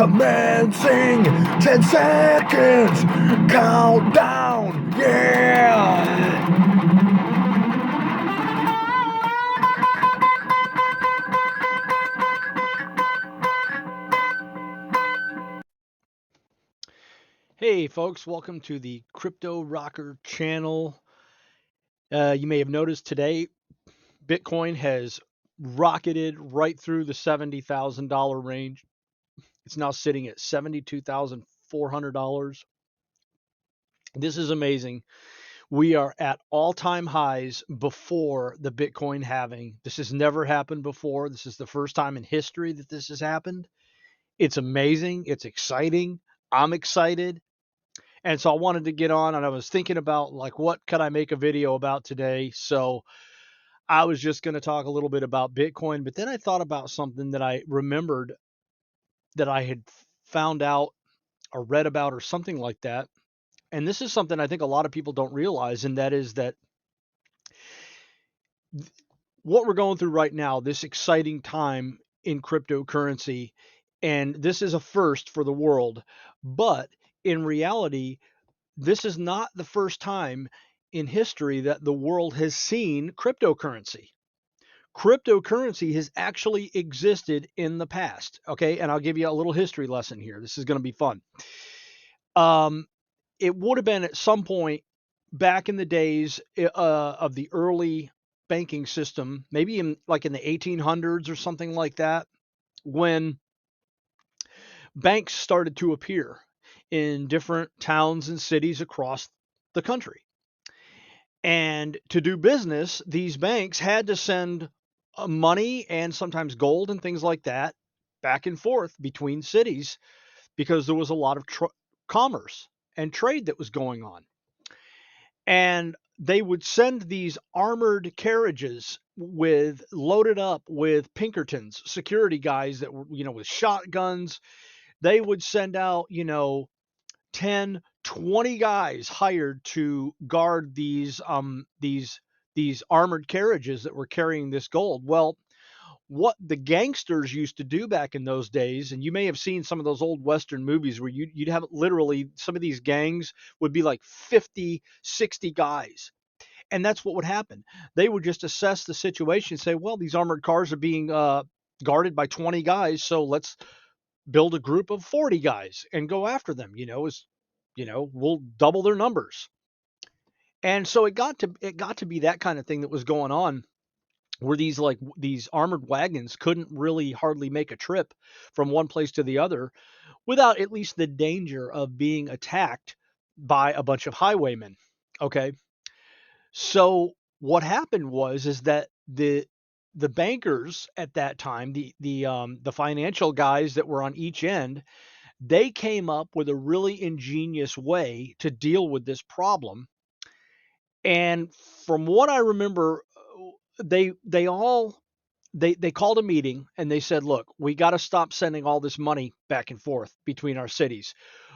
Commencing 10 seconds. Countdown. Yeah. Hey folks, welcome to the Crypto Rocker channel. You may have noticed today Bitcoin has rocketed right through the $70,000 range. It's now sitting at $72,400. This is amazing. We are at all-time highs before the Bitcoin halving. This has never happened before. This is the first time in history that this has happened. It's amazing. It's exciting. I'm excited. And so I wanted to get on and I was thinking about like what could I make a video about today? So I was just going to talk a little bit about Bitcoin, but then I thought about something that I remembered that I had found out or read about or something like that. And this is something I think a lot of people don't realize, and that is that what we're going through right now, this exciting time in cryptocurrency, and this is a first for the world, but in reality, this is not the first time in history that the world has seen cryptocurrency. Cryptocurrency has actually existed in the past. Okay. And I'll give you a little history lesson here. This is going to be fun. Um, it would have been at some point back in the days of the early banking system, maybe in like in the 1800s or something like that, when banks started to appear in different towns and cities across the country. And to do business, these banks had to send money and sometimes gold and things like that back and forth between cities because there was a lot of commerce and trade that was going on. And they would send these armored carriages with loaded up with Pinkertons, security guys that were, with shotguns. They would send out, 10, 20 guys hired to guard these armored carriages that were carrying this gold. Well, what the gangsters used to do back in those days, and you may have seen some of those old western movies where you'd have literally some of these gangs would be like 50, 60 guys. And that's what would happen. They would just assess the situation and say, well, these armored cars are being guarded by 20 guys, so let's build a group of 40 guys and go after them. We'll double their numbers. And so it got to be that kind of thing that was going on, where these armored wagons couldn't really hardly make a trip from one place to the other without at least the danger of being attacked by a bunch of highwaymen. Okay. So what happened was is that the bankers at that time, the financial guys that were on each end, they came up with a really ingenious way to deal with this problem. And from what I remember, they called a meeting and they said, "Look, we got to stop sending all this money back and forth between our cities.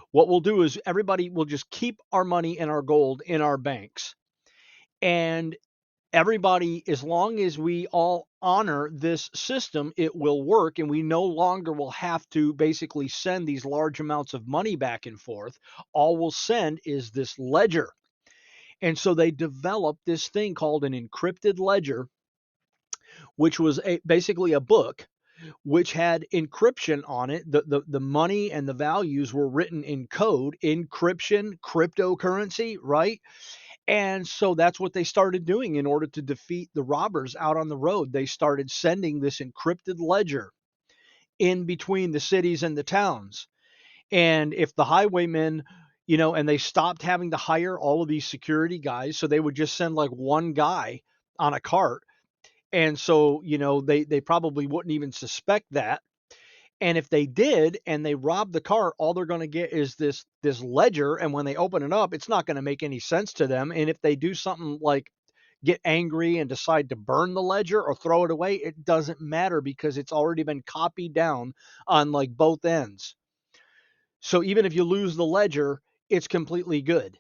What we'll do is everybody will just keep our money and our gold in our banks, and everybody, as long as we all honor this system, it will work, and we no longer will have to basically send these large amounts of money back and forth. All we'll send is this ledger." And so they developed this thing called an encrypted ledger, which was basically a book which had encryption on it. The money and the values were written in code, encryption, cryptocurrency, right? And so that's what they started doing in order to defeat the robbers out on the road. They started sending this encrypted ledger in between the cities and the towns. And if the highwaymen, and they stopped having to hire all of these security guys, so they would just send like one guy on a cart. And so, they probably wouldn't even suspect that. And if they did and they rob the cart, all they're going to get is this ledger. And when they open it up, it's not going to make any sense to them. And if they do something like get angry and decide to burn the ledger or throw it away, it doesn't matter because it's already been copied down on like both ends. So even if you lose the ledger, it's completely good.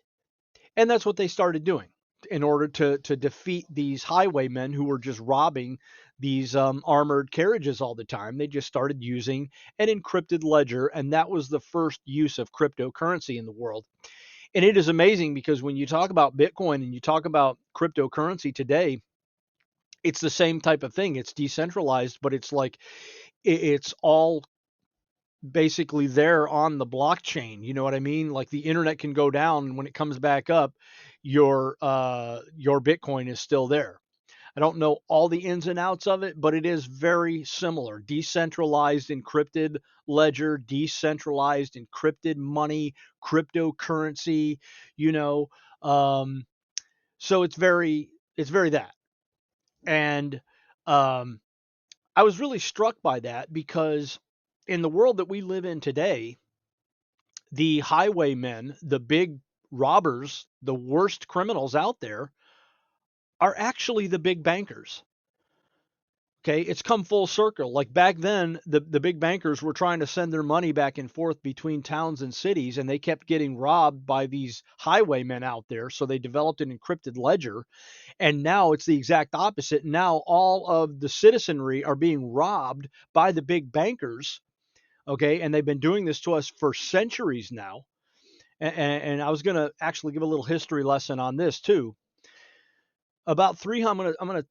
And that's what they started doing. in order to defeat these highwaymen who were just robbing these armored carriages all the time. They just started using an encrypted ledger, and that was the first use of cryptocurrency in the world. And it is amazing because when you talk about Bitcoin and you talk about cryptocurrency today, it's the same type of thing. It's decentralized, but it's like it's all basically there on the blockchain. You know what I mean? Like the internet can go down, and when it comes back up, your Bitcoin is still there. I don't know all the ins and outs of it, but it is very similar. Decentralized encrypted ledger, decentralized encrypted money, cryptocurrency, you know. Um, so it's very that. And um, I was really struck by that because in the world that we live in today, the highwaymen, the big robbers, the worst criminals out there are actually the big bankers. Okay, it's come full circle. Like back then, the big bankers were trying to send their money back and forth between towns and cities, and they kept getting robbed by these highwaymen out there. So they developed an encrypted ledger, and now it's the exact opposite. Now all of the citizenry are being robbed by the big bankers. Okay, and they've been doing this to us for centuries now. And I was going to actually give a little history lesson on this too. About three, I'm going to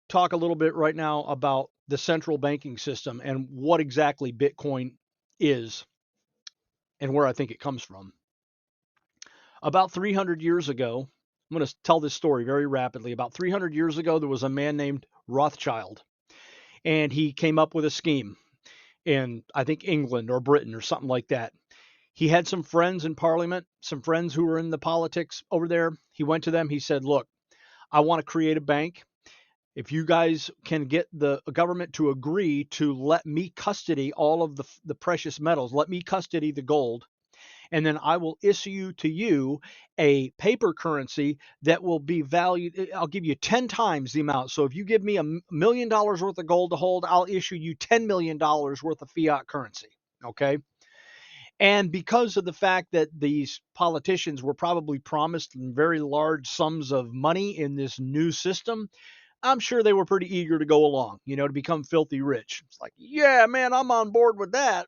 talk a little bit right now about the central banking system and what exactly Bitcoin is and where I think it comes from. About 300 years ago, I'm going to tell this story very rapidly. About 300 years ago, there was a man named Rothschild, and he came up with a scheme in, I think, England or Britain or something like that. He had some friends in Parliament, some friends who were in the politics over there. He went to them. He said, "Look, I want to create a bank. If you guys can get the government to agree to let me custody all of the precious metals, let me custody the gold, and then I will issue to you a paper currency that will be valued. I'll give you 10 times the amount. So if you give me $1 million worth of gold to hold, I'll issue you $10 million worth of fiat currency." Okay. And because of the fact that these politicians were probably promised very large sums of money in this new system, I'm sure they were pretty eager to go along, to become filthy rich. It's like, yeah, man, I'm on board with that.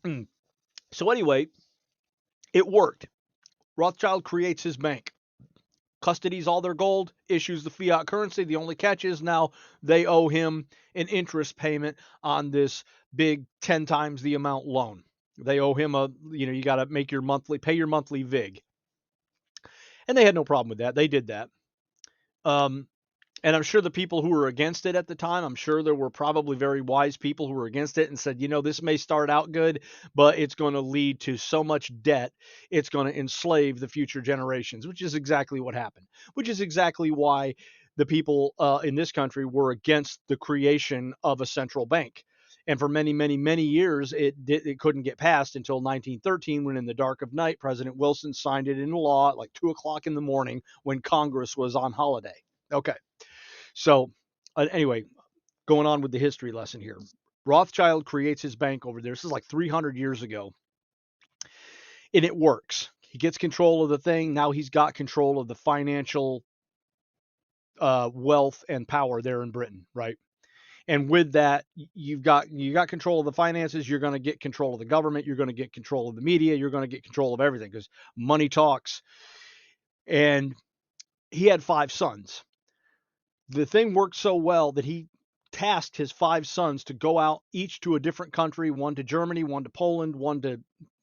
Mm. So, anyway, it worked. Rothschild creates his bank, custodies all their gold, issues the fiat currency. The only catch is now they owe him an interest payment on this big 10 times the amount loan. They owe him you got to pay your monthly VIG. And they had no problem with that. They did that. Um, and I'm sure the people who were against it at the time, I'm sure there were probably very wise people who were against it and said, this may start out good, but it's going to lead to so much debt, it's going to enslave the future generations, which is exactly what happened, which is exactly why the people in this country were against the creation of a central bank. And for many, many, many years, it couldn't get passed until 1913, when in the dark of night, President Wilson signed it into law at like 2 o'clock in the morning when Congress was on holiday. Okay. So, anyway, going on with the history lesson here. Rothschild creates his bank over there. This is like 300 years ago, and it works. He gets control of the thing. Now he's got control of the financial wealth and power there in Britain, right? And with that, you got control of the finances. You're going to get control of the government. You're going to get control of the media. You're going to get control of everything because money talks. And he had 5 sons. The thing worked so well that he tasked his 5 sons to go out each to a different country, one to Germany, one to Poland, one to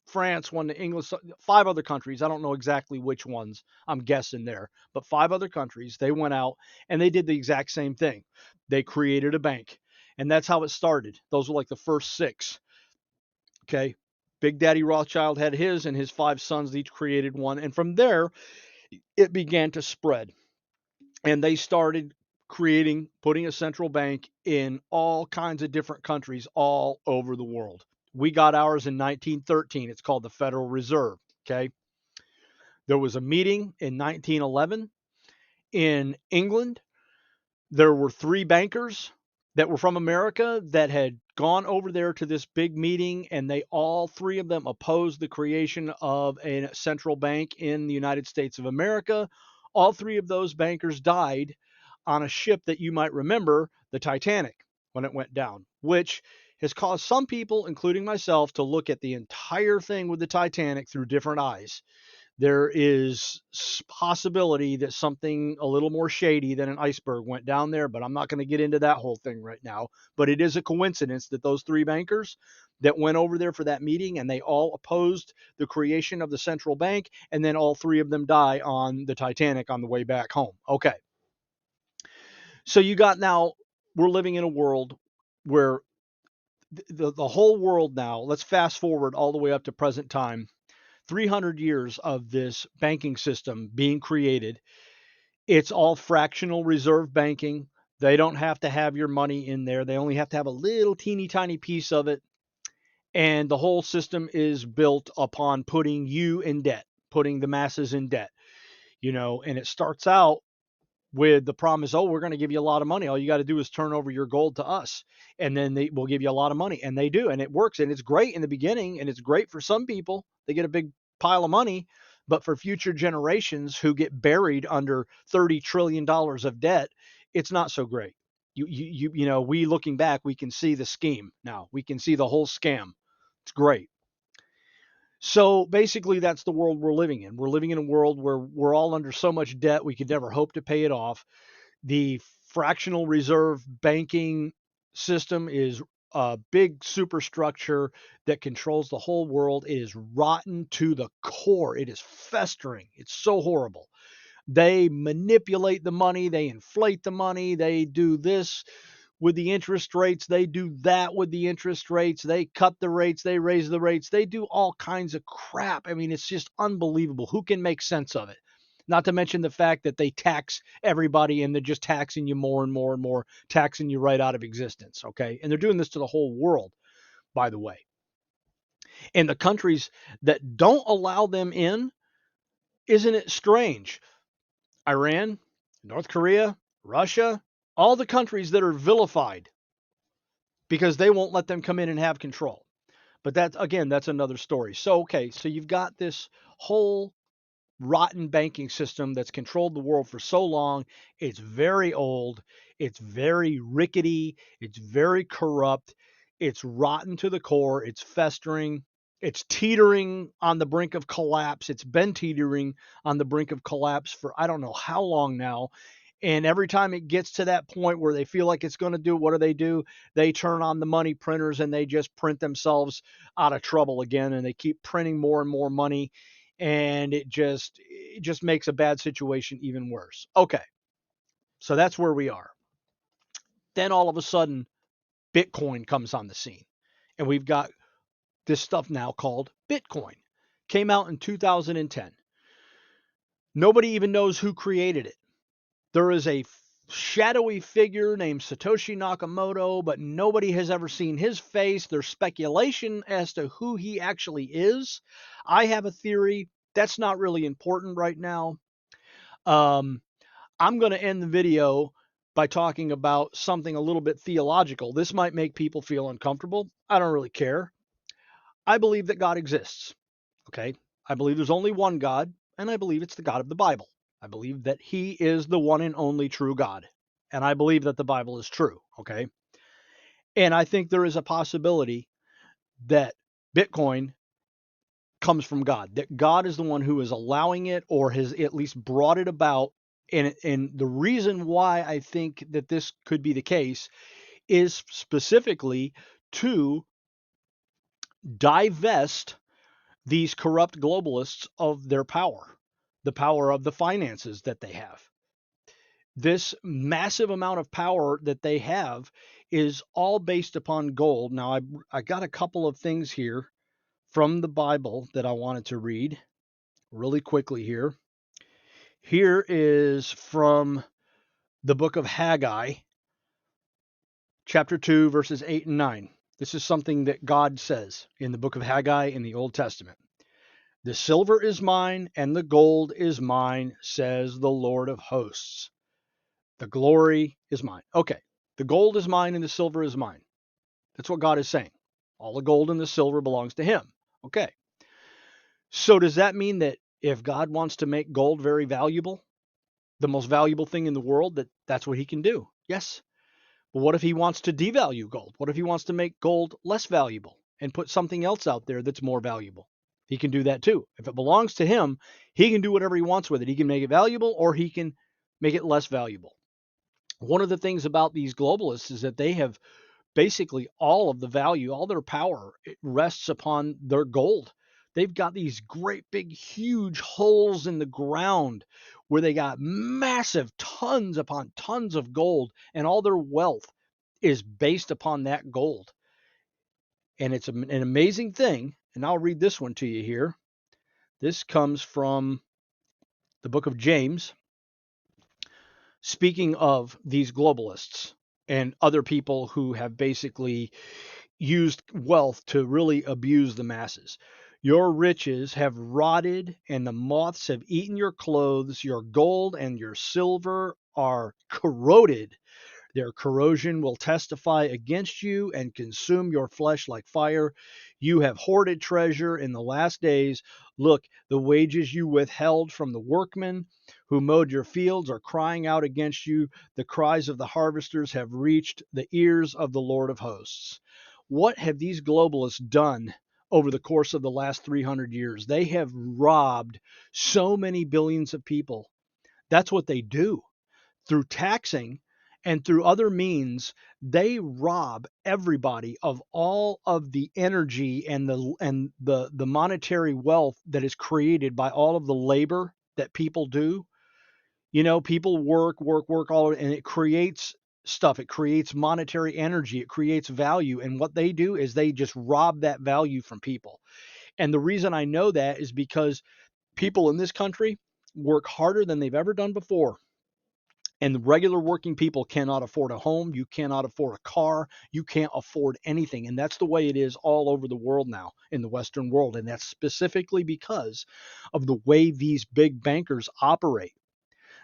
France, one to England, 5 other countries. I don't know exactly which ones, I'm guessing there, but 5 other countries. They went out and they did the exact same thing. They created a bank, and that's how it started. Those were like the first 6. Okay. Big Daddy Rothschild had his, and his 5 sons each created one. And from there, it began to spread. And they started putting a central bank in all kinds of different countries all over the world. We got ours in 1913. It's called the Federal Reserve. Okay. There was a meeting in 1911 in England. There were 3 bankers. that were from America that had gone over there to this big meeting, and they all three of them opposed the creation of a central bank in the United States of America. All three of those bankers died on a ship that you might remember, the Titanic, when it went down, which has caused some people, including myself, to look at the entire thing with the Titanic through different eyes. There is possibility that something a little more shady than an iceberg went down there, but I'm not going to get into that whole thing right now. But it is a coincidence that those three bankers that went over there for that meeting, and they all opposed the creation of the central bank, and then all three of them die on the Titanic on the way back home. Okay. So you got now, we're living in a world where the whole world now, let's fast forward all the way up to present time, 300 years of this banking system being created. It's all fractional reserve banking. They don't have to have your money in there. They only have to have a little teeny tiny piece of it. And the whole system is built upon putting you in debt, putting the masses in debt, and it starts out with the promise, oh, we're going to give you a lot of money. All you got to do is turn over your gold to us, and then they will give you a lot of money. And they do, and it works, and it's great in the beginning, and it's great for some people. They get a big pile of money, but for future generations who get buried under $30 trillion of debt, it's not so great. We looking back, we can see the scheme now. We can see the whole scam. It's great. So basically, that's the world we're living in. We're living in a world where we're all under so much debt we could never hope to pay it off. The fractional reserve banking system is a big superstructure that controls the whole world. It is rotten to the core. It is festering. It's so horrible. They manipulate the money, they inflate the money, they do this with the interest rates, they do that with the interest rates, they cut the rates, they raise the rates, they do all kinds of crap. I mean, it's just unbelievable. Who can make sense of it? Not to mention the fact that they tax everybody and they're just taxing you more and more and more, taxing you right out of existence. Okay. And they're doing this to the whole world, by the way. And the countries that don't allow them in, isn't it strange? Iran, North Korea, Russia, all the countries that are vilified because they won't let them come in and have control. But that's another story. So, okay, so you've got this whole rotten banking system that's controlled the world for so long. It's very old, it's very rickety, it's very corrupt, it's rotten to the core, it's festering, it's teetering on the brink of collapse. It's been teetering on the brink of collapse for I don't know how long now. And every time it gets to that point where they feel like it's going to do, what do? They turn on the money printers and they just print themselves out of trouble again. And they keep printing more and more money. And it just makes a bad situation even worse. Okay. So that's where we are. Then all of a sudden, Bitcoin comes on the scene. And we've got this stuff now called Bitcoin. Came out in 2010. Nobody even knows who created it. There is a shadowy figure named Satoshi Nakamoto, but nobody has ever seen his face. There's speculation as to who he actually is. I have a theory. That's not really important right now. Um, I'm going to end the video by talking about something a little bit theological. This might make people feel uncomfortable. I don't really care. I believe that God exists. Okay. I believe there's only one God, and I believe it's the God of the Bible. I believe that he is the one and only true God. And I believe that the Bible is true. Okay. And I think there is a possibility that Bitcoin comes from God, that God is the one who is allowing it or has at least brought it about. And the reason why I think that this could be the case is specifically to divest these corrupt globalists of their power, the power of the finances that they have. This massive amount of power that they have is all based upon gold. Now, I got a couple of things here from the Bible that I wanted to read really quickly here. Here is from the book of Haggai, chapter 2, verses 8 and 9. This is something that God says in the book of Haggai in the Old Testament. The silver is mine and the gold is mine, says the Lord of hosts. The glory is mine. Okay. The gold is mine and the silver is mine. That's what God is saying. All the gold and the silver belongs to him. Okay. So does that mean that if God wants to make gold very valuable, the most valuable thing in the world, that's what he can do? Yes. But what if he wants to devalue gold? What if he wants to make gold less valuable and put something else out there that's more valuable? He can do that too. If it belongs to him, he can do whatever he wants with it. He can make it valuable or he can make it less valuable. One of the things about these globalists is that they have basically all of the value, all their power, it rests upon their gold. They've got these great big huge holes in the ground where they got massive tons upon tons of gold, and all their wealth is based upon that gold. And it's an amazing thing. And I'll read this one to you here. This comes from the book of James, speaking of these globalists and other people who have basically used wealth to really abuse the masses. Your riches have rotted, and the moths have eaten your clothes. Your gold and your silver are corroded. Their corrosion will testify against you and consume your flesh like fire. You have hoarded treasure in the last days. Look, the wages you withheld from the workmen who mowed your fields are crying out against you. The cries of the harvesters have reached the ears of the Lord of hosts. What have these globalists done over the course of the last 300 years? They have robbed so many billions of people. That's what they do through taxing and through other means. They rob everybody of all of the energy and the monetary wealth that is created by all of the labor that people do. People work all, and it creates stuff. It creates monetary energy. It creates value. And what they do is they just rob that value from people. And the reason I know that is because people in this country work harder than they've ever done before. And regular working people cannot afford a home. You cannot afford a car. You can't afford anything. And that's the way it is all over the world now in the Western world. And that's specifically because of the way these big bankers operate.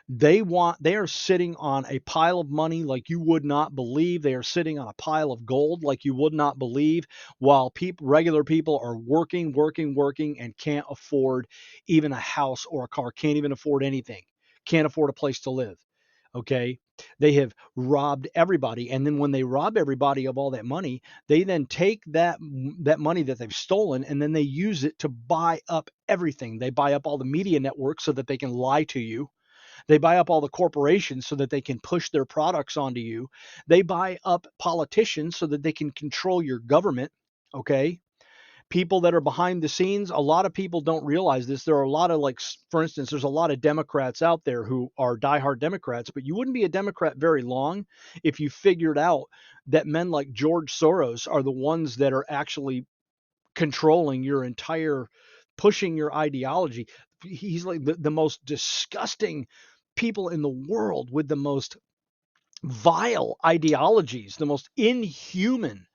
They are sitting on a pile of money like you would not believe. They are sitting on a pile of gold like you would not believe, while regular people are working and can't afford even a house or a car, can't even afford anything, can't afford a place to live. Okay. They have robbed everybody. And then when they rob everybody of all that money, they then take that money that they've stolen and then they use it to buy up everything. They buy up all the media networks so that they can lie to you. They buy up all the corporations so that they can push their products onto you. They buy up politicians so that they can control your government. Okay. People that are behind the scenes, a lot of people don't realize this. There are a lot of, like, for instance, there's a lot of Democrats out there who are diehard Democrats, but you wouldn't be a Democrat very long if you figured out that men like George Soros are the ones that are actually controlling your entire, pushing your ideology. He's like the most disgusting people in the world with the most vile ideologies, the most inhuman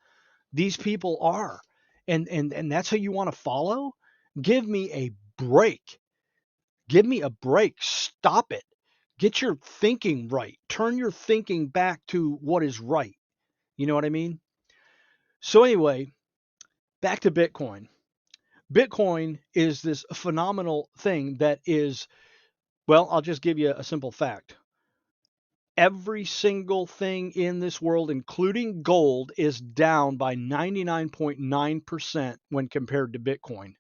these people are. And that's who you want to follow? Give me a break. Give me a break. Stop it. Get your thinking right. Turn your thinking back to what is right. You know what I mean? So anyway, back to Bitcoin. Bitcoin is this phenomenal thing that is, well, I'll just give you a simple fact. Every single thing in this world, including gold, is down by 99.9% when compared to Bitcoin.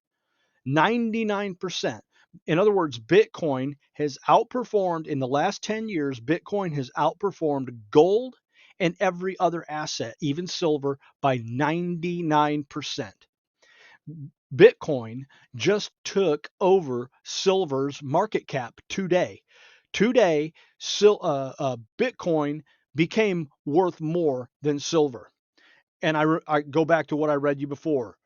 99%. In other words, Bitcoin has outperformed in the last 10 years, Bitcoin has outperformed gold and every other asset, even silver, by 99%. Bitcoin just took over silver's market cap today. Today, Bitcoin became worth more than silver. And I go back to what I read you before.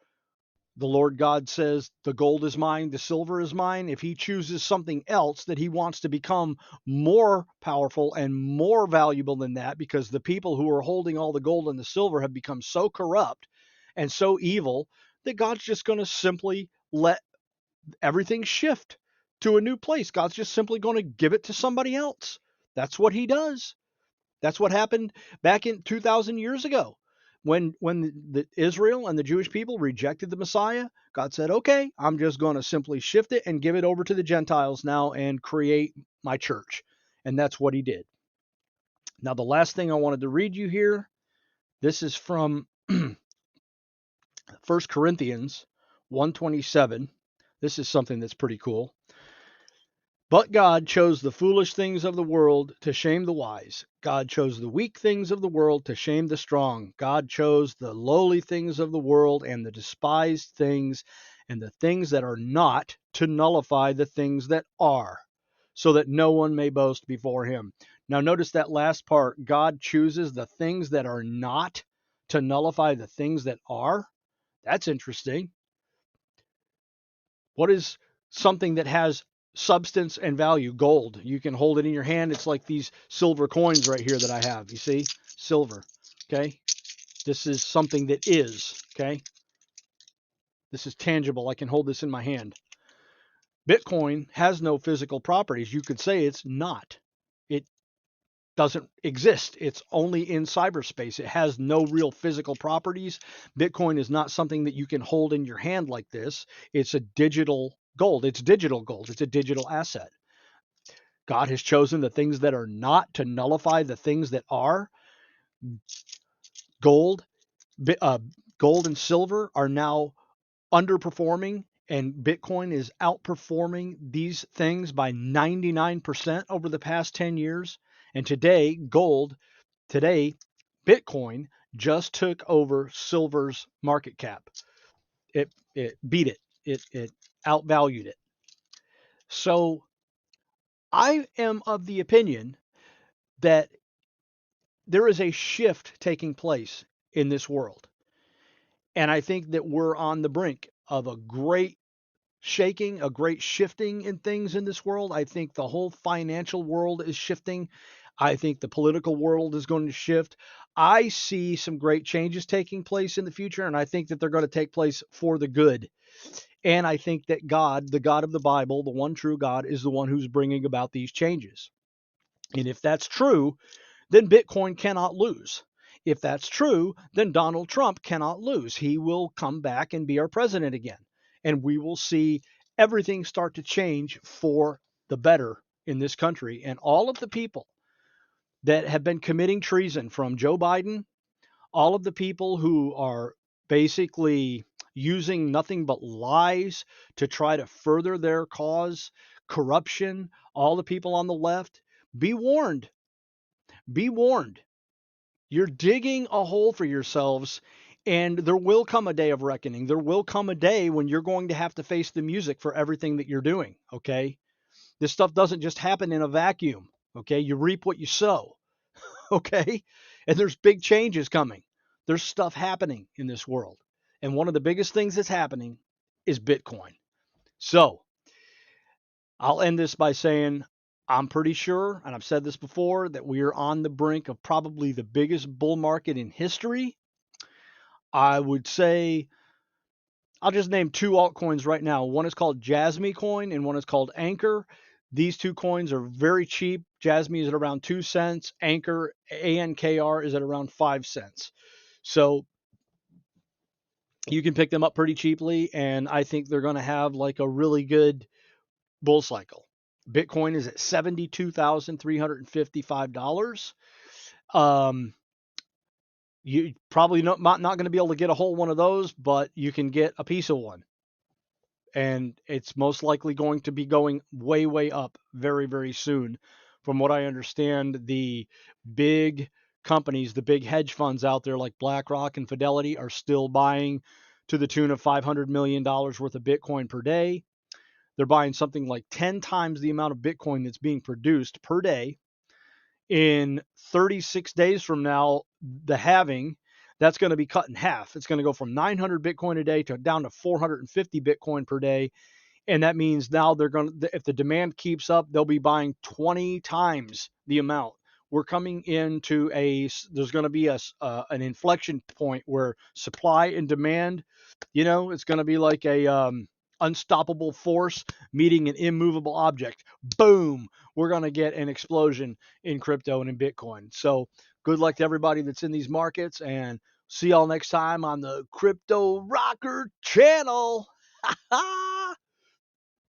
The Lord God says, the gold is mine, the silver is mine. If he chooses something else that he wants to become more powerful and more valuable than that, because the people who are holding all the gold and the silver have become so corrupt and so evil, that God's just going to simply let everything shift to a new place. God's just simply going to give it to somebody else. That's what he does. That's what happened back in 2,000 years ago. When Israel and the Jewish people rejected the Messiah, God said, "Okay, I'm just going to simply shift it and give it over to the Gentiles now and create my church." And that's what he did. Now, the last thing I wanted to read you here, this is from 1 Corinthians 1:27. This is something that's pretty cool. But God chose the foolish things of the world to shame the wise. God chose the weak things of the world to shame the strong. God chose the lowly things of the world and the despised things and the things that are not to nullify the things that are, so that no one may boast before him. Now, notice that last part. God chooses the things that are not to nullify the things that are. That's interesting. What is something that has substance and value? Gold. You can hold it in your hand. It's like these silver coins right here that I have. You see? Silver. Okay? This is something that is. Okay? This is tangible. I can hold this in my hand. Bitcoin has no physical properties. You could say it's not. It doesn't exist. It's only in cyberspace. It has no real physical properties. Bitcoin is not something that you can hold in your hand like this. It's a digital gold. It's digital gold. It's a digital asset. God has chosen the things that are not to nullify the things that are. Gold, uh, gold and silver are now underperforming, and Bitcoin is outperforming these things by 99% over the past 10 years. And today, Bitcoin just took over silver's market cap. It beat it. It outvalued it. So I am of the opinion that there is a shift taking place in this world. And I think that we're on the brink of a great shaking, a great shifting in things in this world. I think the whole financial world is shifting. I think the political world is going to shift. I see some great changes taking place in the future, and I think that they're going to take place for the good. And I think that God, the God of the Bible, the one true God, is the one who's bringing about these changes. And if that's true, then Bitcoin cannot lose. If that's true, then Donald Trump cannot lose. He will come back and be our president again. And we will see everything start to change for the better in this country. And all of the people that have been committing treason, from Joe Biden, all of the people who are basically using nothing but lies to try to further their cause, corruption, all the people on the left, be warned. Be warned. You're digging a hole for yourselves, and there will come a day of reckoning. There will come a day when you're going to have to face the music for everything that you're doing. Okay. This stuff doesn't just happen in a vacuum. Okay. You reap what you sow. Okay. And there's big changes coming. There's stuff happening in this world. And one of the biggest things that's happening is Bitcoin. So I'll end this by saying I'm pretty sure, and I've said this before, that we are on the brink of probably the biggest bull market in history. I would say I'll just name two altcoins right now. One is called Jasmy Coin and one is called Anchor. These two coins are very cheap. Jasmy is at around 2 cents. Anchor, ANKR, is at around 5 cents. So you can pick them up pretty cheaply, and I think they're going to have like a really good bull cycle. Bitcoin is at $72,355. Um, you probably not going to be able to get a whole one of those, but you can get a piece of one. And it's most likely going to be going way, way up very, very soon. From what I understand, the big companies, the big hedge funds out there like BlackRock and Fidelity are still buying to the tune of $500 million worth of Bitcoin per day. They're buying something like 10 times the amount of Bitcoin that's being produced per day. In 36 days from now, the halving, that's going to be cut in half. It's going to go from 900 Bitcoin a day to down to 450 Bitcoin per day. And that means now they're going to, if the demand keeps up, they'll be buying 20 times the amount. We're coming into there's going to be an inflection point where supply and demand, it's going to be like unstoppable force meeting an immovable object. Boom, we're going to get an explosion in crypto and in Bitcoin. So good luck to everybody that's in these markets, and see y'all next time on the Crypto Rocker channel.